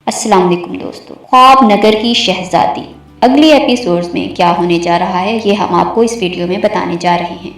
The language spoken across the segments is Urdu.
السلام علیکم دوستو، خواب نگر کی شہزادی اگلی ایپیسوڈز میں کیا ہونے جا رہا ہے یہ ہم آپ کو اس ویڈیو میں بتانے جا رہے ہیں،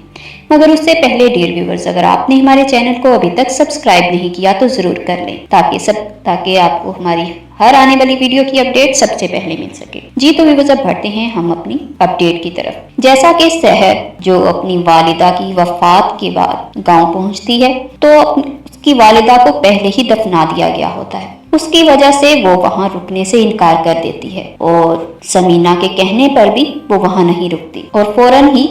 مگر اس سے پہلے ڈیئر ویورز اگر آپ نے ہمارے چینل کو ابھی تک سبسکرائب نہیں کیا تو ضرور کر لیں تاکہ آپ کو ہماری ہر آنے والی ویڈیو کی اپڈیٹ سب سے پہلے مل سکے۔ جی تو ویورز اب بڑھتے ہیں ہم اپنی اپڈیٹ کی طرف۔ جیسا کہ سحر جو اپنی والدہ کی وفات کے بعد گاؤں پہنچتی ہے تو اس کی والدہ کو پہلے ہی دفنا دیا گیا ہوتا ہے، اس کی وجہ سے وہ وہاں رکنے سے انکار کر دیتی ہے اور سمینا کے کہنے پر بھی وہ وہاں نہیں رکتی اور فوراً ہی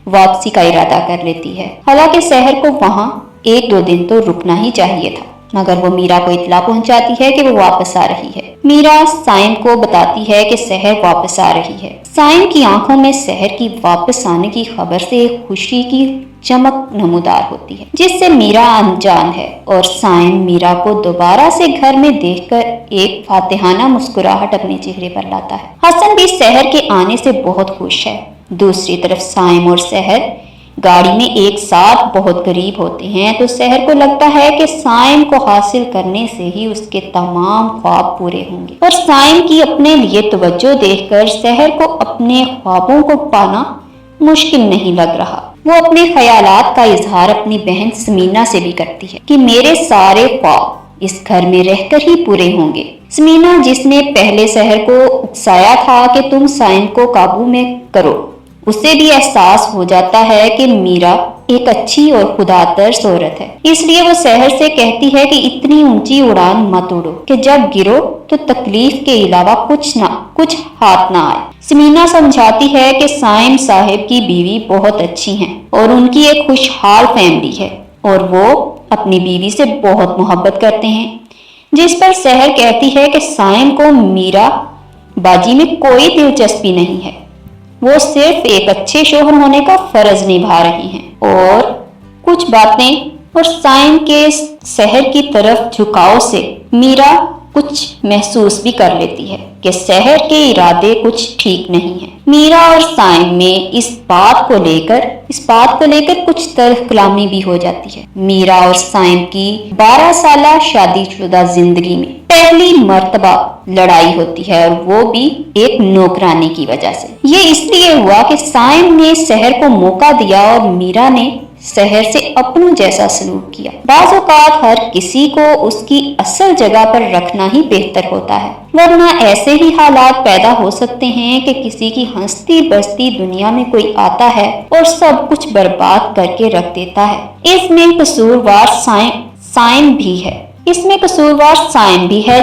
واپسی کا ارادہ کر لیتی ہے۔ حالانکہ سحر کو وہاں 1-2 دن تو رکنا ہی چاہیے تھا، مگر وہ میرا کو اطلاع پہنچاتی ہے کہ وہ واپس آ رہی ہے۔ میرا سائم کو بتاتی ہے کہ سحر واپس آ رہی ہے۔ سائم کی آنکھوں میں سحر کی واپس آنے کی خبر سے ایک خوشی کی چمک نمودار ہوتی ہے جس سے میرا انجان ہے، اور سائم میرا کو دوبارہ سے گھر میں دیکھ کر ایک فاتحانہ مسکراہٹ اپنے چہرے پر لاتا ہے۔ حسن بھی سحر کے آنے سے بہت خوش ہے۔ دوسری طرف سائم اور سحر گاڑی میں ایک ساتھ بہت قریب ہوتے ہیں تو سحر کو لگتا ہے کہ سائم کو حاصل کرنے سے ہی اس کے تمام خواب پورے ہوں گے، اور سائم کی اپنے لیے توجہ دیکھ کر سحر کو اپنے خوابوں کو پانا مشکل نہیں لگ رہا۔ وہ اپنے خیالات کا اظہار اپنی بہن سمینا سے بھی کرتی ہے کہ میرے سارے خواب اس گھر میں رہ کر ہی پورے ہوں گے۔ سمینا جس نے پہلے سحر کو اکسایا تھا کہ تم سائم کو قابو میں کرو، اسے بھی احساس ہو جاتا ہے کہ میرا ایک اچھی اور خدا ترس عورت ہے، اس لیے وہ سحر سے کہتی ہے کہ اتنی اونچی اڑان مت اڑو کہ جب گرو تو تکلیف کے علاوہ کچھ ہاتھ نہ آئے۔ سمینا سمجھاتی ہے کہ سائم صاحب کی بیوی بہت اچھی ہیں اور ان کی ایک خوشحال فیملی ہے اور وہ اپنی بیوی سے بہت محبت کرتے ہیں، جس پر سحر کہتی ہے کہ سائم کو میرا باجی میں کوئی دلچسپی نہیں ہے، وہ صرف ایک اچھے شوہر ہونے کا فرض نبھا رہی ہیں اور کچھ باتیں اور سائم کے سحر کی طرف جھکاؤ سے میرا کچھ محسوس بھی کر لیتی ہے کہ سحر کے ارادے کچھ ٹھیک نہیں ہیں۔ میرا اور سائم میں اس بات کو لے کر کچھ تلخ کلامی بھی ہو جاتی ہے۔ میرا اور سائم کی 12 سالہ شادی شدہ زندگی میں پہلی مرتبہ لڑائی ہوتی ہے، اور وہ بھی ایک نوکرانی کی وجہ سے۔ یہ اس لیے ہوا کہ سائم نے سحر کو موقع دیا اور میرا نے سحر سے اپنوں جیسا سلوک کیا۔ بعض اوقات ہر کسی کو اس کی اصل جگہ پر رکھنا ہی بہتر ہوتا ہے، ورنہ ایسے ہی حالات پیدا ہو سکتے ہیں کہ کسی کی ہنستی بستی دنیا میں کوئی آتا ہے اور سب کچھ برباد کر کے رکھ دیتا ہے۔ اس میں قصوروار سائم بھی ہے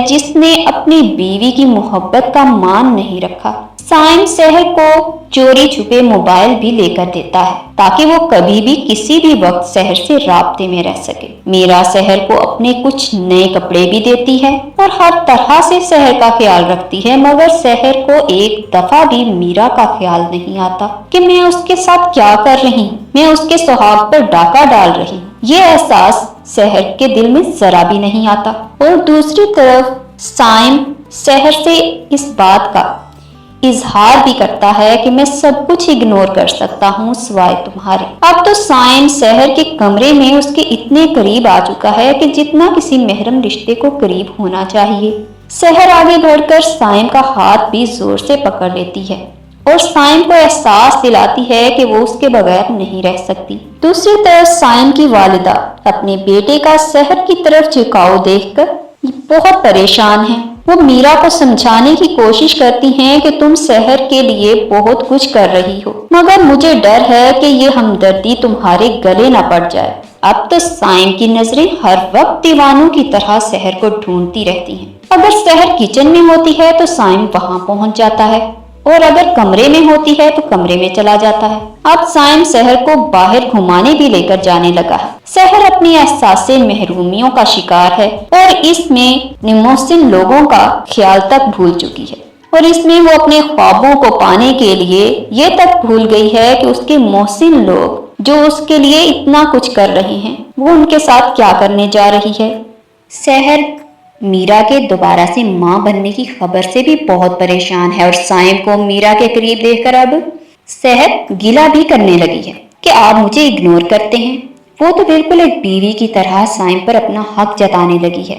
جس نے اپنی بیوی کی محبت کا مان نہیں رکھا۔ سائم سحر کو چوری چھپے موبائل بھی لے کر دیتا ہے تاکہ وہ کبھی بھی کسی بھی وقت سحر سے رابطے میں رہ سکے۔ میرا سحر کو اپنے کچھ نئے کپڑے بھی دیتی ہے اور ہر طرح سے سحر کا خیال رکھتی ہے، مگر سحر کو ایک دفعہ بھی میرا کا خیال نہیں آتا کہ میں اس کے ساتھ کیا کر رہی ہوں، میں اس کے سہاگ پر ڈاکہ ڈال رہی ہوں۔ یہ احساس سحر کے دل میں ذرا بھی نہیں آتا، اور دوسری طرف سائم سحر سے اس بات کا اظہار بھی کرتا ہے کہ میں سب کچھ اگنور کر سکتا ہوں سوائے تمہارے۔ اب تو سائم سحر کے کمرے میں اس کے اتنے قریب آ چکا ہے کہ جتنا کسی محرم رشتے کو قریب ہونا چاہیے۔ سحر آگے بڑھ کر سائم کا ہاتھ بھی زور سے پکڑ لیتی ہے اور سائم کو احساس دلاتی ہے کہ وہ اس کے بغیر نہیں رہ سکتی۔ دوسری طرف سائم کی والدہ اپنے بیٹے کا سحر کی طرف جھکاؤ دیکھ کر بہت پریشان ہیں۔ وہ میرا کو سمجھانے کی کوشش کرتی ہیں کہ تم سحر کے لیے بہت کچھ کر رہی ہو، مگر مجھے ڈر ہے کہ یہ ہمدردی تمہارے گلے نہ پڑ جائے۔ اب تو سائم کی نظریں ہر وقت دیوانوں کی طرح سحر کو ڈھونڈتی رہتی ہیں۔ اگر سحر کچن میں ہوتی ہے تو سائم وہاں پہنچ جاتا ہے، اور اگر کمرے میں ہوتی ہے تو کمرے میں چلا جاتا ہے۔ اب سائم سحر کو باہر گھمانے بھی لے کر جانے لگا ہے۔ سحر اپنی احساس محرومیوں کا شکار ہے اور اس میں محسن لوگوں کا خیال تک بھول چکی ہے، اور اس میں وہ اپنے خوابوں کو پانے کے لیے یہ تک بھول گئی ہے کہ اس کے محسن لوگ جو اس کے لیے اتنا کچھ کر رہے ہیں وہ ان کے ساتھ کیا کرنے جا رہی ہے۔ سحر میرا کے دوبارہ سے ماں بننے کی خبر سے بھی بہت پریشان ہے، اور سائم کو میرا کے قریب دیکھ کر اب سحر گلہ بھی کرنے لگی ہے کہ آپ مجھے اگنور کرتے ہیں۔ وہ تو بالکل ایک بیوی کی طرح سائم پر اپنا حق جتانے لگی ہے۔